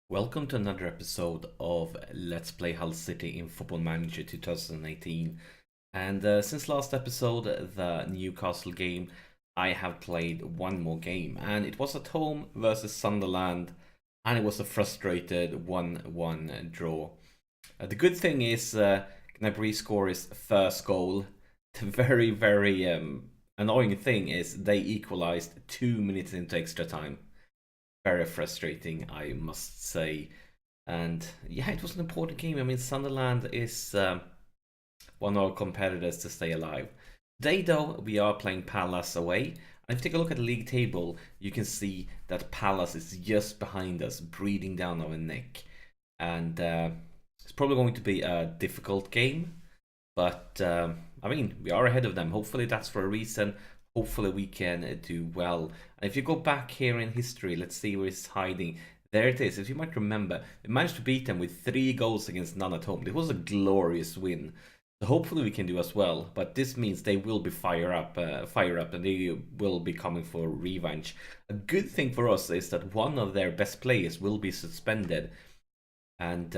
Welcome to another episode of Let's Play Hull City in Football Manager 2018. And since last episode, the Newcastle game, I have played one more game. And it was at home versus Sunderland. And it was a frustrated 1-1 draw. The good thing is Gnabry scored his first goal. The very annoying thing is they equalized 2 minutes into extra time. Very frustrating, I must say. And yeah, it was an important game. I mean, Sunderland is one of our competitors to stay alive. Today, though, we are playing Palace away. And if you take a look at the league table, you can see that Palace is just behind us, breathing down our neck. And it's probably going to be a difficult game. But I mean, we are ahead of them. Hopefully that's for a reason. Hopefully we can do well. And if you go back here in history, let's see where it's hiding. There it is. If you might remember, we managed to beat them with 3 goals against none at home. It was a glorious win. So hopefully we can do as well. But this means they will be fire up, and they will be coming for revenge. A good thing for us is that one of their best players will be suspended. And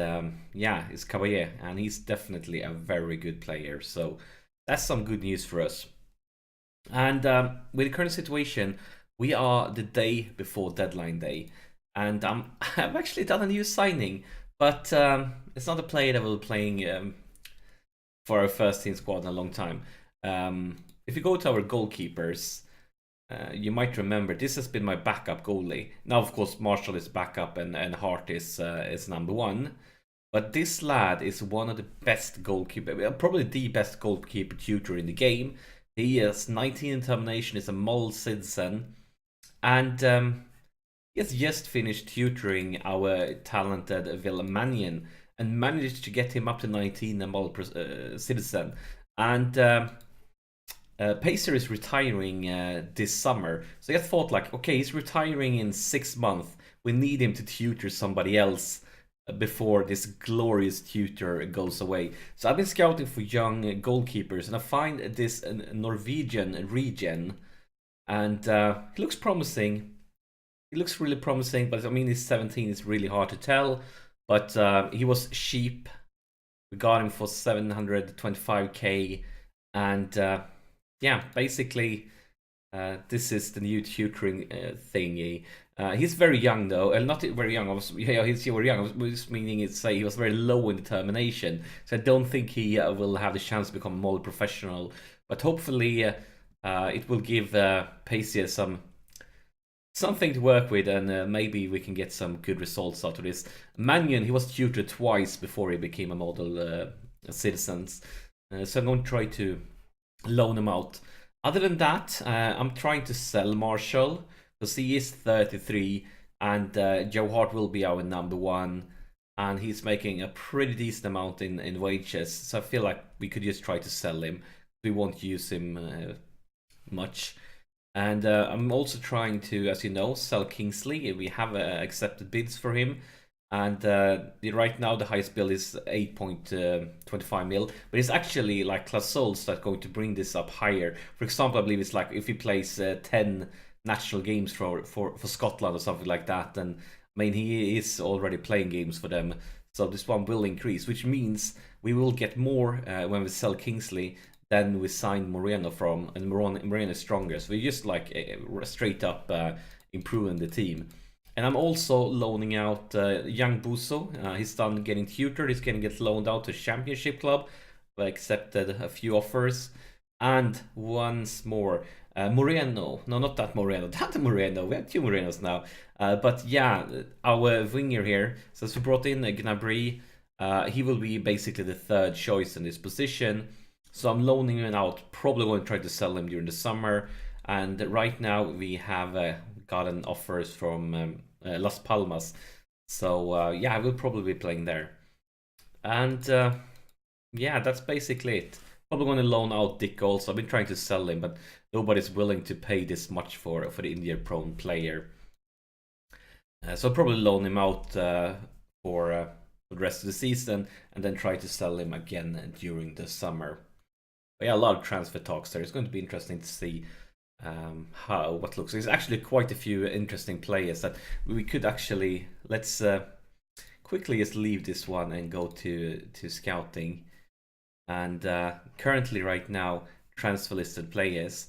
yeah, it's Caballé, and he's definitely a very good player. So that's some good news for us. And with the current situation, we are the day before deadline day. And I've actually done a new signing, but it's not a player that we'll be playing for our first team squad in a long time. If you go to our goalkeepers, you might remember this has been my backup goalie. Now, of course, Marshall is backup and Hart is number 1. But this lad is one of the best goalkeeper, probably the best goalkeeper tutor in the game. He is 19 in termination, is a Mull citizen, and he has just finished tutoring our talented Villemanian and managed to get him up to 19 and Mull citizen. And Pacer is retiring this summer, so I thought like, okay, he's retiring in 6 months. We need him to tutor somebody else before this glorious tutor goes away. So I've been scouting for young goalkeepers, and I find this Norwegian regen, and he looks promising. He looks really promising, but I mean, he's 17. It's really hard to tell. But he was cheap. We got him for 725k, and yeah, basically, this is the new tutoring thingy. He's very young though, not very young. He's very young. Which meaning it's he was very low in determination, so I don't think he will have the chance to become more professional. But hopefully, it will give Pacia something to work with, and maybe we can get some good results out of this. Mannion, he was tutored twice before he became a model citizen, so I'm going to try to loan him out. Other than that, I'm trying to sell Marshall because he is 33, and Joe Hart will be our number 1, and he's making a pretty decent amount in wages. So I feel like we could just try to sell him. We won't use him much. And I'm also trying to, as you know, sell Kingsley. We have accepted bids for him. And right now the highest bill is 8.25 mil, but it's actually like Clasols that's going to bring this up higher. For example, I believe it's like if he plays 10 national games for Scotland or something like that, then I mean he is already playing games for them, so this one will increase, which means we will get more when we sell Kingsley than we signed Moreno from, and Moreno is stronger, so we just like straight up improving the team. And I'm also loaning out young Buso. He's done getting tutored. He's going to get loaned out to Championship Club. I accepted a few offers. And once more, Moreno. No, not that Moreno. That Moreno. We have 2 Morenos now. But yeah, our winger here. So we brought in Gnabry. He will be basically the 3rd choice in this position. So I'm loaning him out. Probably going to try to sell him during the summer. And right now we have gotten offers from Las Palmas, so yeah, I will probably be playing there. And yeah, that's basically it. Probably going to loan out Dick also. I've been trying to sell him, but nobody's willing to pay this much for the injury-prone player. So I'll probably loan him out for the rest of the season, and then try to sell him again during the summer. But yeah, a lot of transfer talks there. It's going to be interesting to see what looks. There's actually quite a few interesting players that we could actually let's quickly just leave this one and go to scouting. And currently, right now, transfer listed players.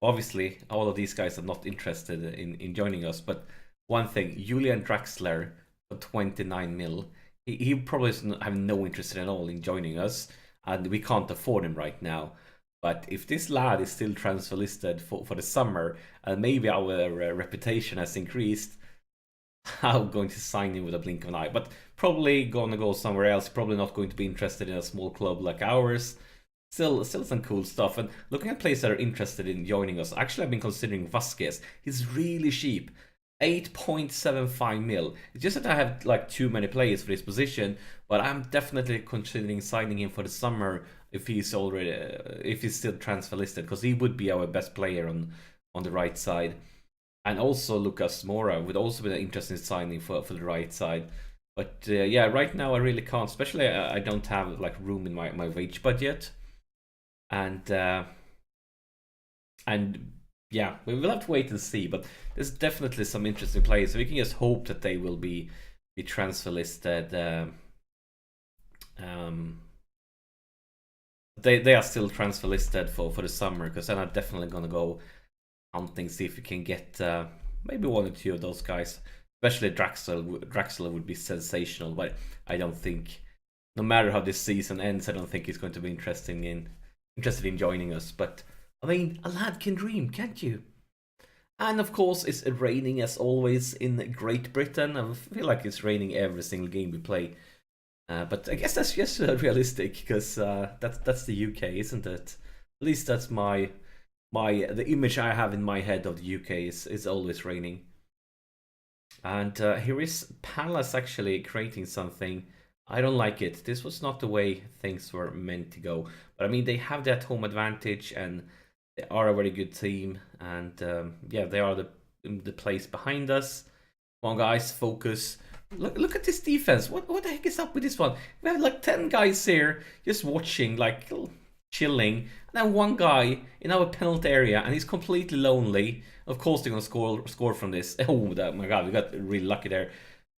Obviously, all of these guys are not interested in joining us. But one thing, Julian Draxler for 29 mil. He probably doesn't have no interest at all in joining us, and we can't afford him right now. But if this lad is still transfer listed for the summer, and maybe our reputation has increased, I'm going to sign him with a blink of an eye. But probably gonna go somewhere else. Probably not going to be interested in a small club like ours. Still some cool stuff. And looking at players that are interested in joining us, actually I've been considering Vasquez. He's really cheap. 8.75 mil. It's just that I have like too many players for this position, but I'm definitely considering signing him for the summer if he's still transfer listed, because he would be our best player on the right side. And also Lucas Moura would also be an interesting signing for the right side. But yeah, right now I really can't, especially I don't have like room in my wage budget. And yeah, we will have to wait and see, but there's definitely some interesting players. So we can just hope that they will be transfer listed. They are still transfer listed for the summer, because then I'm definitely gonna go hunting, see if we can get maybe one or two of those guys. Especially Draxler would be sensational, but I don't think, no matter how this season ends, I don't think he's going to be interested in joining us. But I mean, a lad can dream, can't you? And of course, it's raining as always in Great Britain. I feel like it's raining every single game we play. But I guess that's just realistic, because that's the UK, isn't it? At least that's the image I have in my head of the UK is always raining. And here is Palace actually creating something. I don't like it. This was not the way things were meant to go. But I mean, they have that home advantage, and they are a very good team. And yeah, they are the place behind us. Come on, guys, focus. Look at this defense. What the heck is up with this one? We have like 10 guys here just watching, like chilling, and then one guy in our penalty area, and he's completely lonely. Of course they're gonna score from this. Oh my god, we got really lucky there.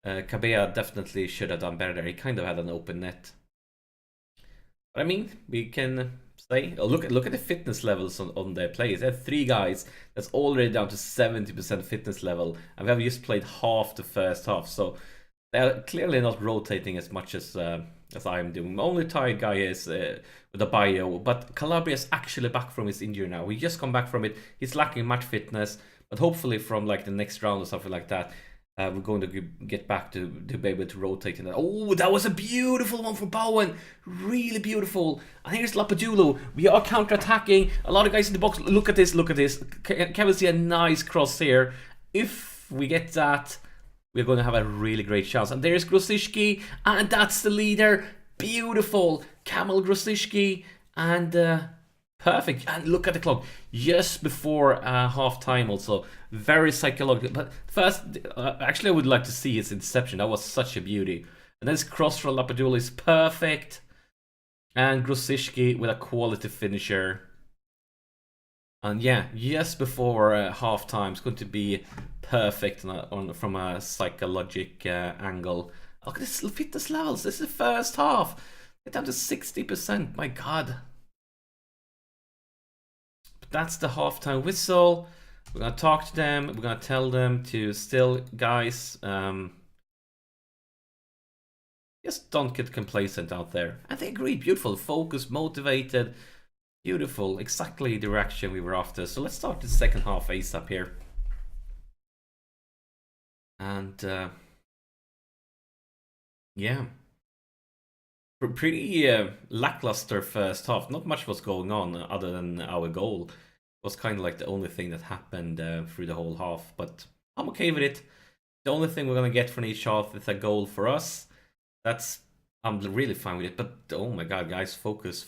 Cabea definitely should have done better there. He kind of had an open net. But I mean, we can say, oh, look at the fitness levels on their players. They have 3 guys that's already down to 70% fitness level, and we have just played half the first half, so they're clearly not rotating as much as I'm doing. The only tired guy is with a bio, but Calabria is actually back from his injury now. He just come back from it. He's lacking match fitness, but hopefully from like the next round or something like that, we're going to get back to be able to rotate in that. Oh, that was a beautiful one from Bowen. Really beautiful. And here's Lapadulu. We are counter-attacking. A lot of guys in the box. Look at this, look at this. Can we see a nice cross here? If we get that, we're going to have a really great chance. And there's Grosicki, and that's the leader. Beautiful. Kamil Grosicki, and perfect. And look at the clock. Just before half time also. Very psychological. But first, actually I would like to see his interception. That was such a beauty. And this cross from Lapadula is perfect. And Grosicki with a quality finisher. And yeah, just before half time, it's going to be perfect from a psychologic angle. Look at this fitness levels. This is the first half. Get down to 60%. My god. But that's the halftime whistle. We're gonna talk to them. We're gonna tell them to still, guys, just don't get complacent out there. And they agreed. Beautiful, focused, motivated. Beautiful, exactly the direction we were after. So let's start the second half ASAP here. And yeah, pretty lackluster first half. Not much was going on other than our goal. It was kind of like the only thing that happened through the whole half. But I'm okay with it. The only thing we're gonna get from each half is a goal for us. I'm really fine with it. But oh my god, guys, focus.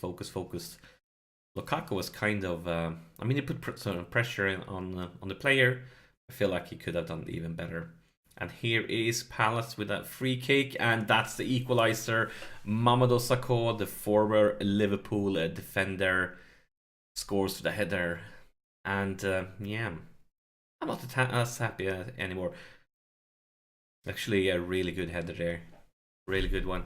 Lukaku was kind of, I mean, he put some pressure on the player. I feel like he could have done even better. And here is Palace with a free kick, and that's the equalizer. Mamadou Sakho, the former Liverpool defender, scores with a header. And yeah, I'm not as happy anymore. Actually, a really good header there. Really good one.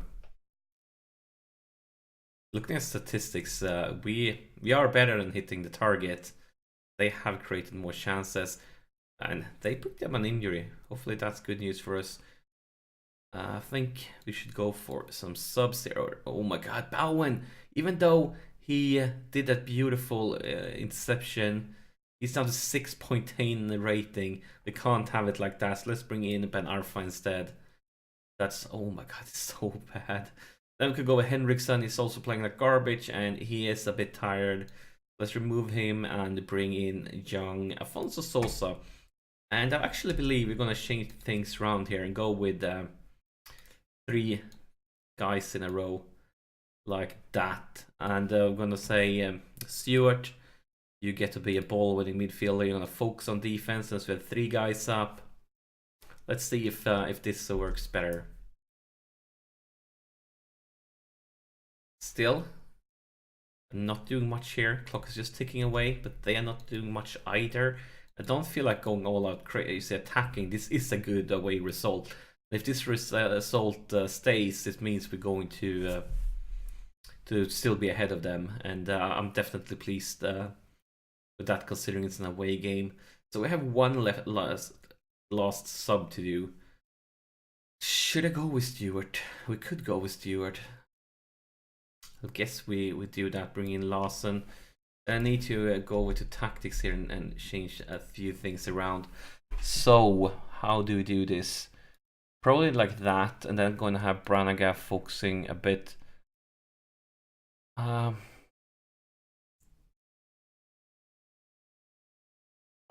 Looking at statistics, we are better than hitting the target. They have created more chances, and they put them an injury. Hopefully that's good news for us. I think we should go for some subs here. Oh my god, Bowen! Even though he did that beautiful interception, he's down to 6.8 in the rating. We can't have it like that, so let's bring in Ben Arfa instead. That's, oh my god, it's so bad. Then we could go with Henriksen. He's also playing like garbage, and he is a bit tired. Let's remove him and bring in young Afonso Sosa. And I actually believe we're going to change things around here and go with 3 guys in a row like that. And I'm going to say, Stuart, you get to be a ball-winning midfielder. You're going to focus on defense since we have 3 guys up. Let's see if this works better. Still, not doing much here. Clock is just ticking away, but they are not doing much either. I don't feel like going all out crazy attacking. This is a good away result. If this result stays, it means we're going to still be ahead of them, and I'm definitely pleased with that, considering it's an away game. So we have one last sub to do. Should I go with Stewart? We could go with Stewart. I guess we do that, bring in Larson. I need to go with the tactics here and change a few things around. So, how do we do this? Probably like that, and then going to have Branagh focusing a bit. I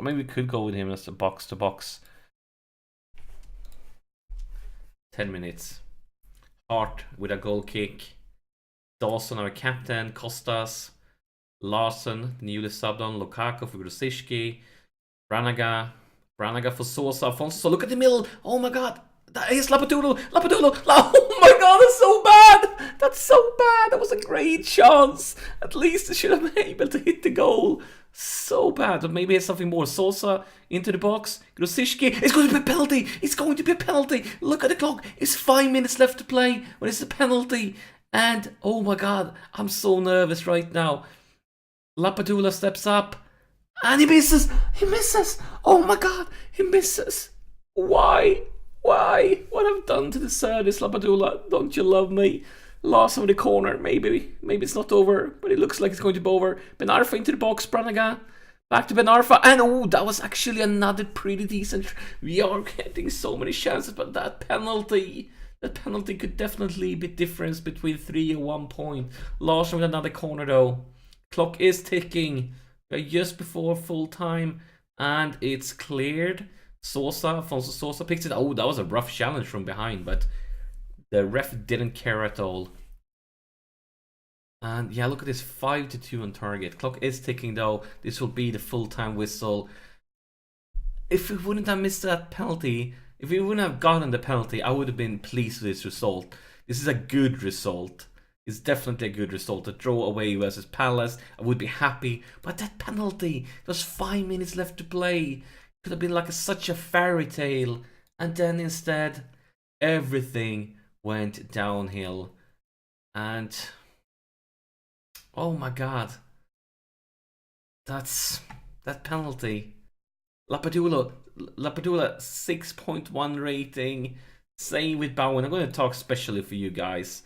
mean, we could go with him as a box-to-box. 10 minutes. Hart with a goal kick. Dawson, our captain. Kostas. Larson, newly subbed on. Lukaku for Grosicki. Branagh for Sosa. Afonso, look at the middle. Oh my god. That is Lapadulu. Oh my god, that's so bad. That's so bad. That was a great chance. At least it should have been able to hit the goal. So bad. But maybe it's something more. Sosa into the box. Grosicki. It's going to be a penalty. It's going to be a penalty. Look at the clock. It's 5 minutes left to play when it's a penalty. And oh my god, I'm so nervous right now. Lapadula steps up. And he misses. He misses. Oh my god, he misses. Why? Why? What have I done to deserve this, Lapadula? Don't you love me? Loss over the corner. Maybe it's not over, but it looks like it's going to be over. Ben Arfa into the box. Branagh. Back to Ben Arfa. And oh, that was actually another pretty decent. We are getting so many chances, but that penalty could definitely be difference between 3 and 1 point. Larson with another corner though. Clock is ticking. We're just before full time, and it's cleared. Afonso Sosa picks it. Oh, that was a rough challenge from behind, but the ref didn't care at all. And yeah, look at this, 5-2 on target. Clock is ticking though. This will be the full-time whistle. If we wouldn't have missed that penalty, if we wouldn't have gotten the penalty, I would have been pleased with this result. This is a good result. It's definitely a good result. A draw away versus Palace, I would be happy. But that penalty, there's 5 minutes left to play. Could have been like such a fairy tale. And then instead, everything went downhill. And oh my god. That penalty. Lapadula 6.1 rating. Same with Bowen. I'm going to talk specially for you guys.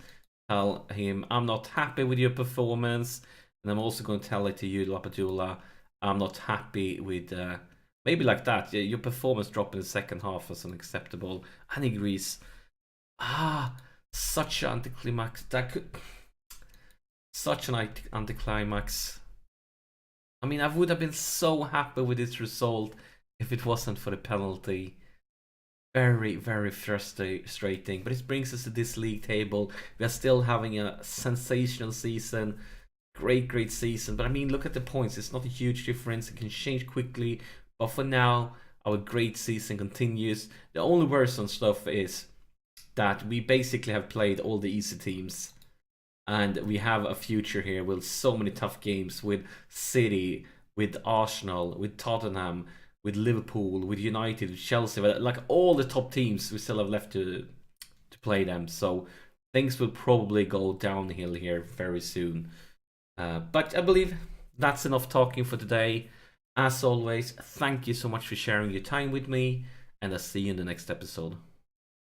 Tell him I'm not happy with your performance, and I'm also going to tell it to you, Lapadula. I'm not happy with maybe like that. Your performance drop in the second half was unacceptable. And he agrees. Such an anticlimax. Such an anticlimax. I mean, I would have been so happy with this result if it wasn't for the penalty. Very, very frustrating. But it brings us to this league table. We are still having a sensational season. Great season. But I mean, look at the points. It's not a huge difference. It can change quickly. But for now, our great season continues. The only worrisome stuff is that we basically have played all the easy teams. And we have a future here with so many tough games with City, with Arsenal, with Tottenham, with Liverpool, with United, with Chelsea, like all the top teams, we still have left to play them. So things will probably go downhill here very soon. But I believe that's enough talking for today. As always, thank you so much for sharing your time with me, and I'll see you in the next episode.